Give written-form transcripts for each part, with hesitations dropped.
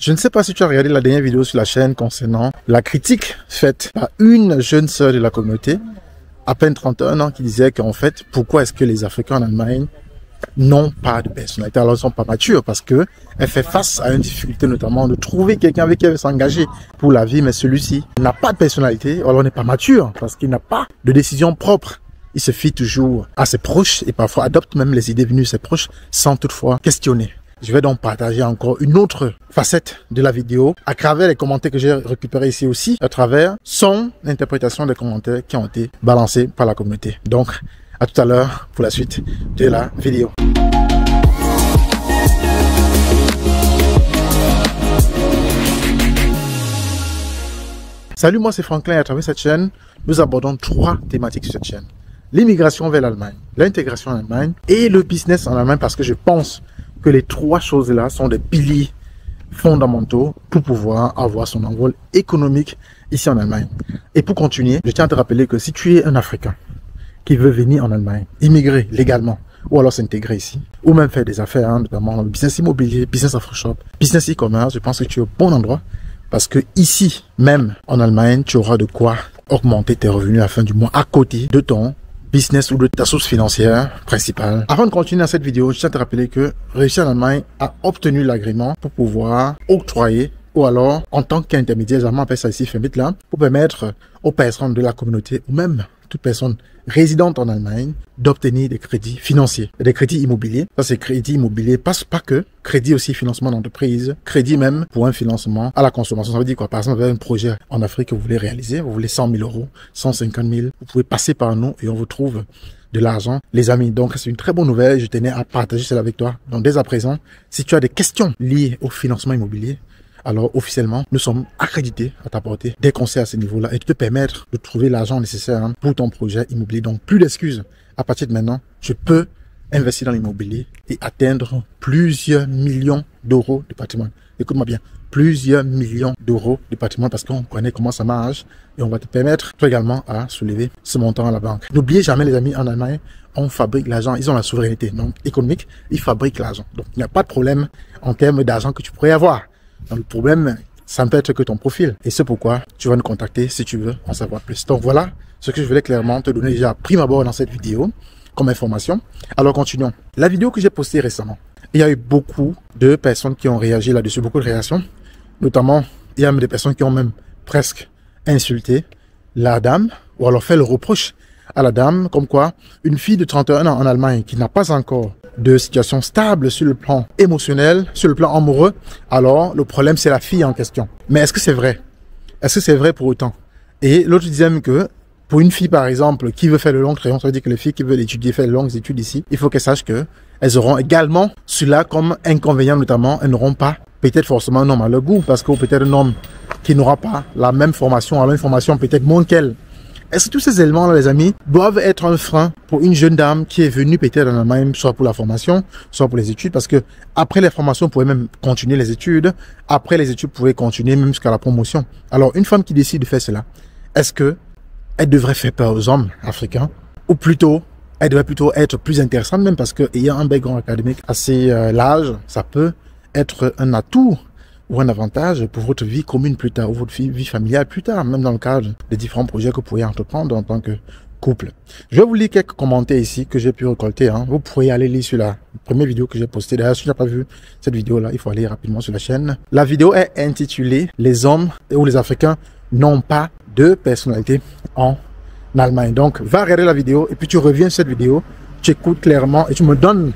Je ne sais pas si tu as regardé la dernière vidéo sur la chaîne concernant la critique faite par une jeune sœur de la communauté, à peine 31 ans, qui disait qu'en fait, pourquoi est-ce que les Africains en Allemagne n'ont pas de personnalité, alors ils ne sont pas matures, parce que elle fait face à une difficulté notamment de trouver quelqu'un avec qui elle veut s'engager pour la vie, mais celui-ci n'a pas de personnalité, alors n'est pas mature, parce qu'il n'a pas de décision propre. Il se fie toujours à ses proches et parfois adopte même les idées venues de ses proches sans toutefois questionner. Je vais donc partager encore une autre facette de la vidéo à travers les commentaires que j'ai récupérés ici aussi, à travers son interprétation des commentaires qui ont été balancés par la communauté. Donc, à tout à l'heure pour la suite de la vidéo. Salut, moi c'est Franklin et à travers cette chaîne, nous abordons 3 thématiques sur cette chaîne. L'immigration vers l'Allemagne, l'intégration en Allemagne et le business en Allemagne, parce que je pense que les 3 choses-là sont des piliers fondamentaux pour pouvoir avoir son envol économique ici en Allemagne. Et pour continuer, je tiens à te rappeler que si tu es un Africain qui veut venir en Allemagne, immigrer légalement, ou alors s'intégrer ici, ou même faire des affaires, notamment dans le business immobilier, business afro-shop, business e-commerce, je pense que tu es au bon endroit, parce que ici, même en Allemagne, tu auras de quoi augmenter tes revenus à la fin du mois à côté de ton business ou de ta source financière principale. Avant de continuer dans cette vidéo, je tiens à te rappeler que Réussir en Allemagne a obtenu l'agrément pour pouvoir octroyer ou alors en tant qu'intermédiaire, on appelle ça ici FEMIT là, pour permettre aux personnes de la communauté ou même toute personne résidente en Allemagne d'obtenir des crédits financiers, des crédits immobiliers. Ça, c'est crédit immobilier, pas que crédit aussi financement d'entreprise, crédit même pour un financement à la consommation. Ça veut dire quoi? Par exemple, vous avez un projet en Afrique que vous voulez réaliser, vous voulez 100 000 euros, 150 000, vous pouvez passer par nous et on vous trouve de l'argent, les amis. Donc, c'est une très bonne nouvelle. Je tenais à partager cela avec toi. Donc, dès à présent, si tu as des questions liées au financement immobilier, alors officiellement, nous sommes accrédités à t'apporter des conseils à ce niveau-là et de te permettre de trouver l'argent nécessaire pour ton projet immobilier. Donc, plus d'excuses. À partir de maintenant, je peux investir dans l'immobilier et atteindre plusieurs millions d'euros de patrimoine. Écoute-moi bien, plusieurs millions d'euros de patrimoine parce qu'on connaît comment ça marche et on va te permettre toi également à soulever ce montant à la banque. N'oubliez jamais les amis, en Allemagne, on fabrique l'argent, ils ont la souveraineté donc économique, ils fabriquent l'argent. Donc, il n'y a pas de problème en termes d'argent que tu pourrais avoir. Donc, le problème, ça ne peut être que ton profil. Et c'est pourquoi tu vas nous contacter si tu veux en savoir plus. Donc voilà ce que je voulais clairement te donner déjà à prime abord dans cette vidéo comme information. Alors continuons. La vidéo que j'ai postée récemment, il y a eu beaucoup de personnes qui ont réagi là-dessus, beaucoup de réactions. Notamment, il y a même des personnes qui ont même presque insulté la dame ou alors fait le reproche à la dame comme quoi une fille de 31 ans en Allemagne qui n'a pas encore de situation stable sur le plan émotionnel, sur le plan amoureux, alors le problème c'est la fille en question. Mais est-ce que c'est vrai? Est-ce que c'est vrai pour autant? Et l'autre disait même que pour une fille par exemple qui veut faire le long crayon, ça veut dire que les filles qui veulent étudier, faire de longues études ici, il faut qu'elles sachent que elles auront également cela comme inconvénient, notamment elles n'auront pas peut-être forcément un homme à leur goût, parce que peut-être un homme qui n'aura pas la même formation, alors une formation peut-être moins qu'elle. Est-ce que tous ces éléments-là, les amis, doivent être un frein pour une jeune dame qui est venue peut-être en Allemagne, soit pour la formation, soit pour les études, parce que après les formations, vous pouvez même continuer les études. Après les études, vous pouvez continuer même jusqu'à la promotion. Alors, une femme qui décide de faire cela, est-ce que elle devrait faire peur aux hommes africains? Ou plutôt, elle devrait plutôt être plus intéressante même parce que ayant un background académique assez large, ça peut être un atout ou un avantage pour votre vie commune plus tard, ou votre vie familiale plus tard, même dans le cadre des différents projets que vous pourriez entreprendre en tant que couple. Je vais vous lire quelques commentaires ici que j'ai pu récolter. Vous pourriez aller lire sur la première vidéo que j'ai postée. D'ailleurs, si tu n'as pas vu cette vidéo-là, il faut aller rapidement sur la chaîne. La vidéo est intitulée « Les hommes ou les Africains n'ont pas de personnalité en Allemagne ». Donc, va regarder la vidéo et puis tu reviens sur cette vidéo, tu écoutes clairement et tu me donnes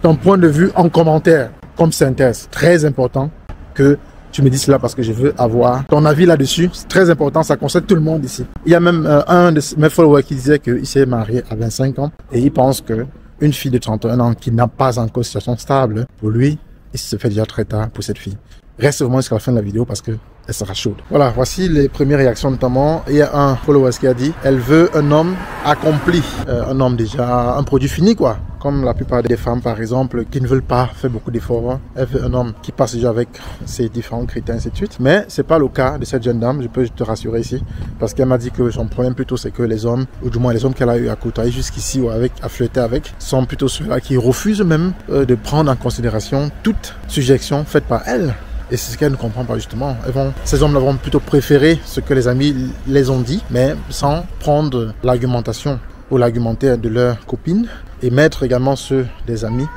ton point de vue en commentaire comme synthèse. Très important que tu me dis cela parce que je veux avoir ton avis là-dessus. C'est très important, ça concerne tout le monde ici. Il y a même un de mes followers qui disait qu'il s'est marié à 25 ans et il pense que une fille de 31 ans qui n'a pas encore une situation stable, pour lui, il se fait déjà très tard pour cette fille. Reste vraiment jusqu'à la fin de la vidéo parce que elle sera chaude. Voilà, voici les premières réactions notamment. Il y a un follower qui a dit elle veut un homme accompli, un homme déjà, un produit fini quoi. Comme la plupart des femmes par exemple qui ne veulent pas faire beaucoup d'efforts. Elle veut un homme qui passe déjà avec ses différents critères ainsi de suite. Mais c'est pas le cas de cette jeune dame, je peux te rassurer ici. Parce qu'elle m'a dit que son problème plutôt c'est que les hommes, ou du moins les hommes qu'elle a eu à côtoyer jusqu'ici ou à flirter avec, sont plutôt ceux-là qui refusent même de prendre en considération toute suggestion faite par elle Et c'est ce qu'elle ne comprend pas justement. Ces hommes-là vont plutôt préférer ce que les amis les ont dit, mais sans prendre l'argumentation ou l'argumentaire de leurs copines et mettre également ceux des amis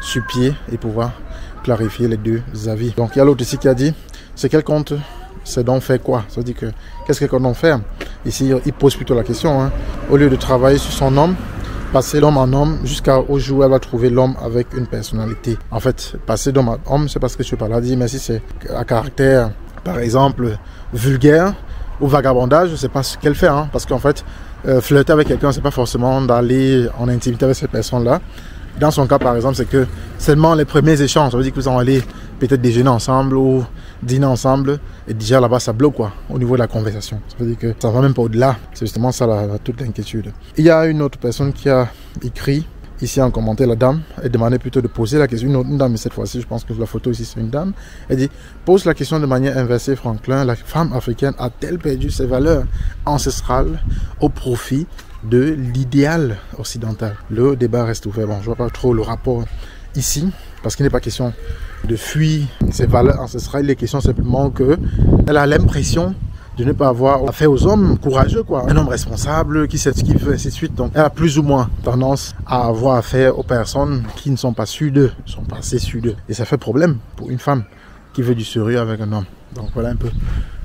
sur pied et pouvoir clarifier les deux avis. Donc il y a l'autre ici qui a dit, c'est quel compte, c'est donc faire quoi? Ça veut dire que, qu'est-ce qu'elle compte faire? Ici, il pose plutôt la question, hein. Au lieu de travailler sur son homme, passer l'homme en homme jusqu'au jour où elle va trouver l'homme avec une personnalité. En fait, passer d'homme à homme, c'est parce que tu parles dit, mais si c'est à caractère, par exemple, vulgaire ou vagabondage, c'est pas ce qu'elle fait, hein. Parce qu'en fait, flirter avec quelqu'un, c'est pas forcément d'aller en intimité avec cette personne-là. Dans son cas, par exemple, c'est que seulement les premiers échanges, ça veut dire que vous allez aller peut-être déjeuner ensemble ou dîner ensemble, et déjà là-bas, ça bloque quoi, au niveau de la conversation. Ça veut dire que ça va même pas au-delà. C'est justement ça toute l'inquiétude. Il y a une autre personne qui a écrit ici en commentaire, la dame, elle demandait plutôt de poser la question, une dame, mais cette fois-ci, je pense que la photo ici, c'est une dame. Elle dit, pose la question de manière inversée, Franklin, la femme africaine a-t-elle perdu ses valeurs ancestrales au profit de l'idéal occidental? Le débat reste ouvert. Bon, je vois pas trop le rapport ici, parce qu'il n'est pas question de fuir ses valeurs ancestrales. Il est question simplement que elle a l'impression de ne pas avoir affaire aux hommes courageux, quoi. Un homme responsable, qui sait ce qu'il veut, ainsi de suite. Donc, elle a plus ou moins tendance à avoir affaire aux personnes qui ne sont pas sûres d'eux, sont pas assez sûres d'eux. Et ça fait problème pour une femme qui veut du sérieux avec un homme. Donc, voilà un peu,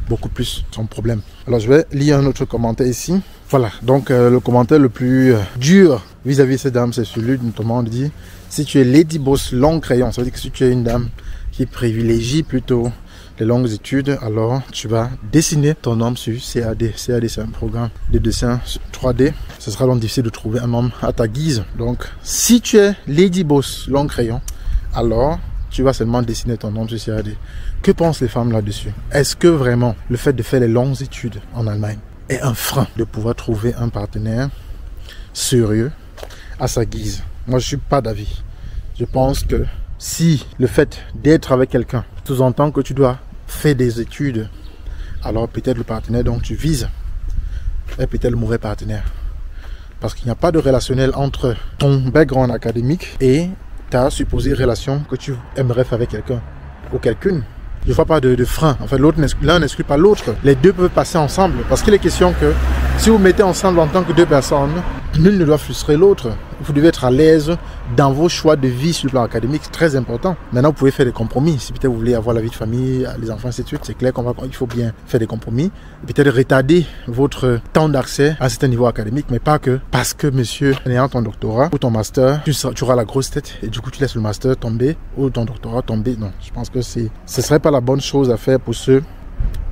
beaucoup plus son problème. Alors, je vais lire un autre commentaire ici. Voilà, donc le commentaire le plus dur vis-à-vis de cette dame, c'est celui notamment on dit, si tu es Lady Boss long crayon, ça veut dire que si tu es une dame qui privilégie plutôt les longues études, alors tu vas dessiner ton homme sur CAD. CAD, c'est un programme de dessin 3D. Ce sera donc difficile de trouver un homme à ta guise. Donc, si tu es Lady Boss long crayon, alors tu vas seulement dessiner ton homme sur CAD. Que pensent les femmes là-dessus? Est-ce que vraiment le fait de faire les longues études en Allemagne est un frein de pouvoir trouver un partenaire sérieux à sa guise? Moi, je ne suis pas d'avis. Je pense que si le fait d'être avec quelqu'un sous-entend que tu dois faire des études, alors peut-être le partenaire dont tu vises est peut-être le mauvais partenaire. Parce qu'il n'y a pas de relationnel entre ton background académique et ta supposée relation que tu aimerais faire avec quelqu'un ou quelqu'une. Je ne vois pas de frein. En fait, l'un n'exclut pas l'autre. Les deux peuvent passer ensemble. Parce qu'il est question que si vous mettez ensemble en tant que deux personnes, nul ne doit frustrer l'autre. Vous devez être à l'aise dans vos choix de vie sur le plan académique. C'est très important. Maintenant, vous pouvez faire des compromis. Si peut-être vous voulez avoir la vie de famille, les enfants, ainsi de suite, c'est clair qu'il faut bien faire des compromis. Peut-être retarder votre temps d'accès à un certain niveau académique, mais pas que parce que monsieur, en ayant ton doctorat ou ton master, tu auras la grosse tête et du coup, tu laisses le master tomber ou ton doctorat tomber. Non, je pense que ce serait pas la bonne chose à faire pour ceux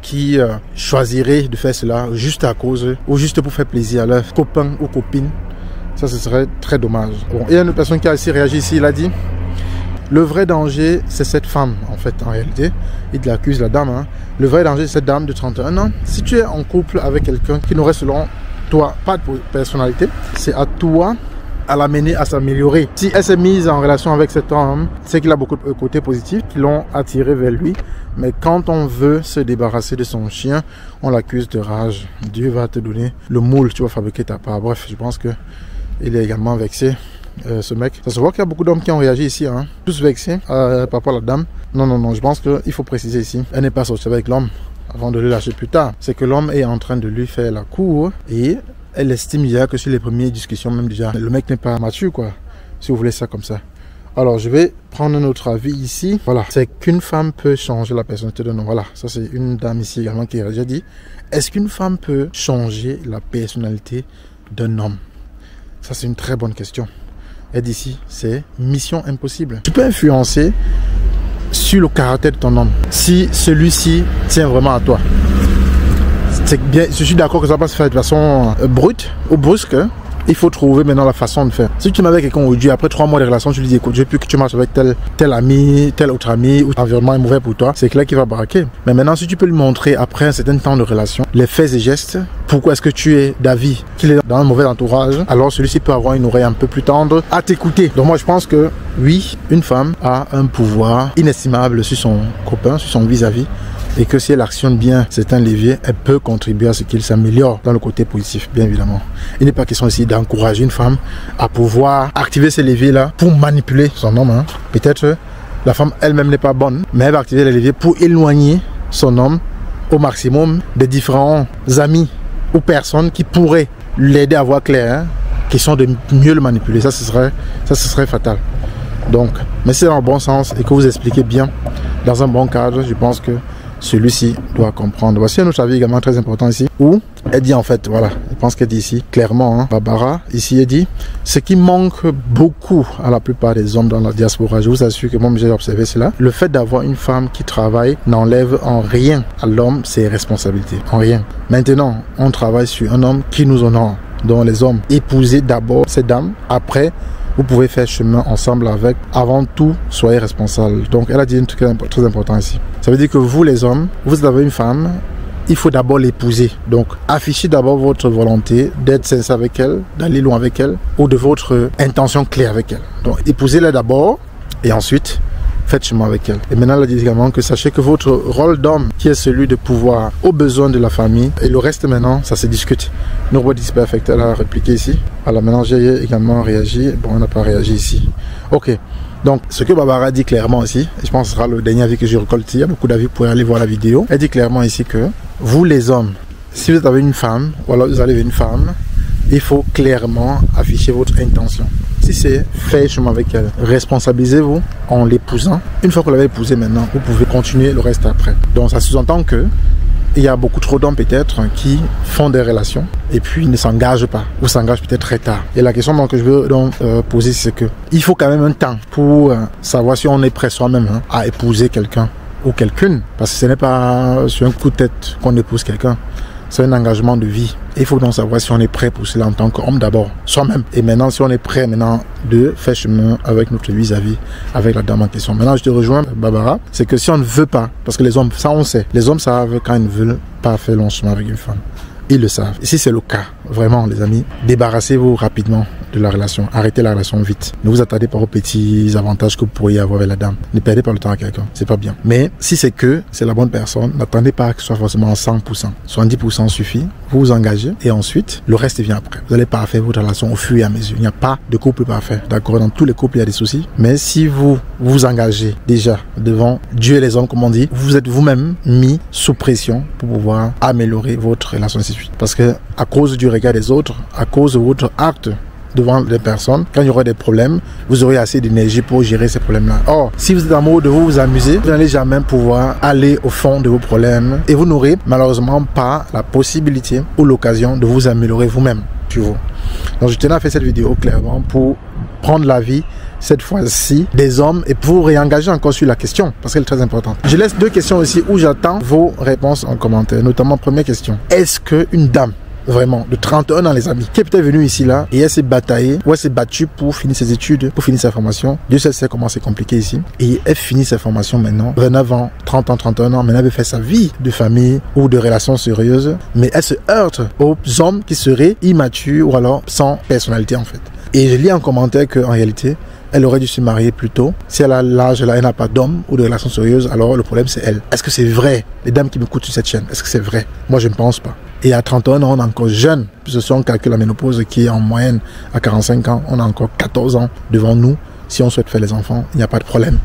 qui choisiraient de faire cela juste à cause ou juste pour faire plaisir à leurs copains ou copines. Ça, ce serait très dommage. Bon, il y a une personne qui a aussi réagi ici, il a dit le vrai danger, c'est cette femme, en fait, en réalité. Il l'accuse, la dame. Hein. Le vrai danger, c'est cette dame de 31 ans. Si tu es en couple avec quelqu'un qui n'aurait selon toi pas de personnalité, c'est à toi à l'amener à s'améliorer. Si elle s'est mise en relation avec cet homme, c'est qu'il a beaucoup de côtés positifs qui l'ont attiré vers lui. Mais quand on veut se débarrasser de son chien, on l'accuse de rage. Dieu va te donner le moule, tu vas fabriquer ta part. Bref, je pense que il est également vexé, ce mec. Ça se voit qu'il y a beaucoup d'hommes qui ont réagi ici, hein. Tous vexés par rapport à la dame. Non, je pense qu'il faut préciser ici. Elle n'est pas sortie avec l'homme avant de le lâcher plus tard. C'est que l'homme est en train de lui faire la cour et elle estime déjà que sur les premières discussions, même déjà, le mec n'est pas mature, quoi. Si vous voulez ça comme ça. Alors, je vais prendre un autre avis ici. Voilà, c'est qu'une femme peut changer la personnalité d'un homme. Voilà, ça c'est une dame ici également qui a déjà dit. Est-ce qu'une femme peut changer la personnalité d'un homme? Ça, c'est une très bonne question. Et d'ici, c'est mission impossible. Tu peux influencer sur le caractère de ton homme si celui-ci tient vraiment à toi. C'est bien, je suis d'accord que ça va pas se faire de façon brute ou brusque. Il faut trouver maintenant la façon de faire. Si tu m'avais quelqu'un aujourd'hui, après 3 mois de relation, tu lui dis écoute, je veux plus que tu marches avec tel ami, tel autre ami, ou l'environnement est mauvais pour toi, c'est clair qu'il va braquer. Mais maintenant, si tu peux lui montrer après un certain temps de relation, les faits et gestes, pourquoi est-ce que tu es d'avis qu'il est dans un mauvais entourage, alors celui-ci peut avoir une oreille un peu plus tendre à t'écouter. Donc moi je pense que oui, une femme a un pouvoir inestimable sur son copain, sur son vis-à-vis. Et que si elle actionne bien certains leviers, elle peut contribuer à ce qu'il s'améliore dans le côté positif, bien évidemment. Il n'est pas question ici d'encourager une femme à pouvoir activer ces leviers-là pour manipuler son homme. Hein. Peut-être la femme elle-même n'est pas bonne, mais elle va activer les leviers pour éloigner son homme au maximum des différents amis ou personnes qui pourraient l'aider à voir clair, question de mieux le manipuler. Ça, ce serait fatal. Donc, mais c'est dans le bon sens et que vous expliquez bien, dans un bon cadre, je pense que celui-ci doit comprendre. Voici un autre avis également très important ici, où elle dit en fait, voilà, je pense qu'elle dit ici, clairement, hein, Barbara, ici elle dit, ce qui manque beaucoup à la plupart des hommes dans la diaspora, je vous assure que moi j'ai observé cela, le fait d'avoir une femme qui travaille n'enlève en rien à l'homme ses responsabilités, en rien. Maintenant, on travaille sur un homme qui nous honore, dont les hommes, épousez d'abord ces dames, après, vous pouvez faire chemin ensemble avec. Avant tout, soyez responsables. Donc, elle a dit un truc très important ici. Ça veut dire que vous, les hommes, vous avez une femme, il faut d'abord l'épouser. Donc, affichez d'abord votre volonté d'être sincère avec elle, d'aller loin avec elle, ou de votre intention claire avec elle. Donc, épousez-la d'abord, et ensuite, faites chemin avec elle. Et maintenant, elle a dit également que sachez que votre rôle d'homme, qui est celui de pouvoir aux besoins de la famille, et le reste maintenant, ça se discute. Nobody is perfect, elle a répliqué ici. Alors maintenant, j'ai également réagi. Bon, on n'a pas réagi ici. Ok. Donc, ce que Barbara dit clairement ici, et je pense que ce sera le dernier avis que je récolte, il y a beaucoup d'avis, vous pouvez aller voir la vidéo. Elle dit clairement ici que vous, les hommes, si vous avez une femme, ou alors vous avez une femme, il faut clairement afficher votre intention. Si c'est faire chemin avec elle, responsabilisez-vous en l'épousant. Une fois que vous l'avez épousée maintenant, vous pouvez continuer le reste après. Donc ça sous-entend que il y a beaucoup trop d'hommes peut-être qui font des relations et puis ne s'engagent pas ou s'engagent peut-être très tard. Et la question que je veux donc poser, c'est que il faut quand même un temps pour savoir si on est prêt soi-même à épouser quelqu'un ou quelqu'une, parce que ce n'est pas sur un coup de tête qu'on épouse quelqu'un. C'est un engagement de vie. Il faut donc savoir si on est prêt pour cela en tant qu'homme d'abord, soi-même. Et maintenant, si on est prêt maintenant de faire chemin avec notre vis-à-vis, avec la dame en question. Maintenant, je te rejoins, Barbara, c'est que si on ne veut pas, parce que les hommes, ça on sait, les hommes savent quand ils ne veulent pas faire long chemin avec une femme. Ils le savent. Et si c'est le cas, vraiment les amis, débarrassez-vous rapidement de la relation. Arrêtez la relation vite. Ne vous attardez pas aux petits avantages que vous pourriez avoir avec la dame. Ne perdez pas le temps à quelqu'un. C'est pas bien. Mais si c'est la bonne personne, n'attendez pas que ce soit forcément 100%. 70% suffit. Vous vous engagez et ensuite, le reste vient après. Vous n'allez pas faire votre relation au fur et à mesure. Il n'y a pas de couple parfait. D'accord? Dans tous les couples, il y a des soucis. Mais si vous vous engagez déjà devant Dieu et les hommes, comme on dit, vous êtes vous-même mis sous pression pour pouvoir améliorer votre relation. Parce que à cause du regard des autres, à cause de votre acte devant les personnes, quand il y aura des problèmes, vous aurez assez d'énergie pour gérer ces problèmes-là. Or, si vous êtes amoureux de vous amuser, vous n'allez jamais pouvoir aller au fond de vos problèmes et vous n'aurez malheureusement pas la possibilité ou l'occasion de vous améliorer vous-même. Donc, je tenais à faire cette vidéo clairement pour prendre l'avis cette fois-ci des hommes et pour réengager encore sur la question parce qu'elle est très importante. Je laisse deux questions ici où j'attends vos réponses en commentaire. Notamment, première question. Est-ce qu'une dame vraiment de 31 ans les amis, qui est peut-être venue ici là et elle s'est bataillée ou elle s'est battue pour finir ses études, pour finir sa formation, Dieu sait comment c'est compliqué ici, et elle finit sa formation maintenant, 29 ans, 30 ans, 31 ans, maintenant elle veut faire sa vie de famille ou de relations sérieuses, mais elle se heurte aux hommes qui seraient immatures ou alors sans personnalité en fait. Et je lis en commentaire qu'en réalité elle aurait dû se marier plus tôt. Si elle a l'âge, elle n'a pas d'homme ou de relations sérieuses, alors le problème c'est elle. Est-ce que c'est vrai? Les dames qui m'écoutent sur cette chaîne, est-ce que c'est vrai? Moi je ne pense pas. Et à 31 ans, on est encore jeune. Puisque si on calcule la ménopause qui est en moyenne à 45 ans, on a encore 14 ans devant nous. Si on souhaite faire les enfants, il n'y a pas de problème.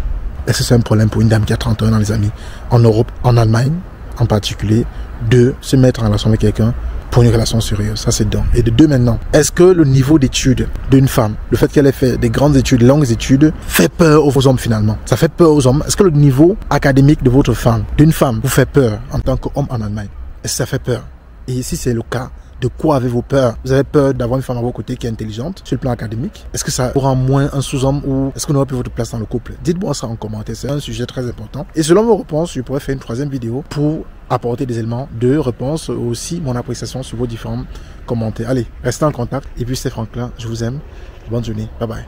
Est-ce que c'est un problème pour une dame qui a 31 ans, les amis? En Europe, en Allemagne en particulier, de se mettre en relation avec quelqu'un pour une relation sérieuse, ça c'est d'un. Et de deux maintenant, est-ce que le niveau d'études d'une femme, le fait qu'elle ait fait des grandes études, longues études, fait peur aux hommes finalement? Ça fait peur aux hommes. Est-ce que le niveau académique de votre femme, d'une femme, vous fait peur en tant qu'homme en Allemagne? Est-ce que ça fait peur? Et si c'est le cas, de quoi avez-vous peur? Vous avez peur d'avoir une femme à vos côtés qui est intelligente sur le plan académique? Est-ce que ça aura moins un sous-homme ou est-ce qu'on aura plus votre place dans le couple? Dites-moi ça en commentaire, c'est un sujet très important. Et selon vos réponses, je pourrais faire une troisième vidéo pour apporter des éléments de réponse, aussi mon appréciation sur vos différents commentaires. Allez, restez en contact. Et puis c'est Franklin, je vous aime. Bonne journée, bye bye.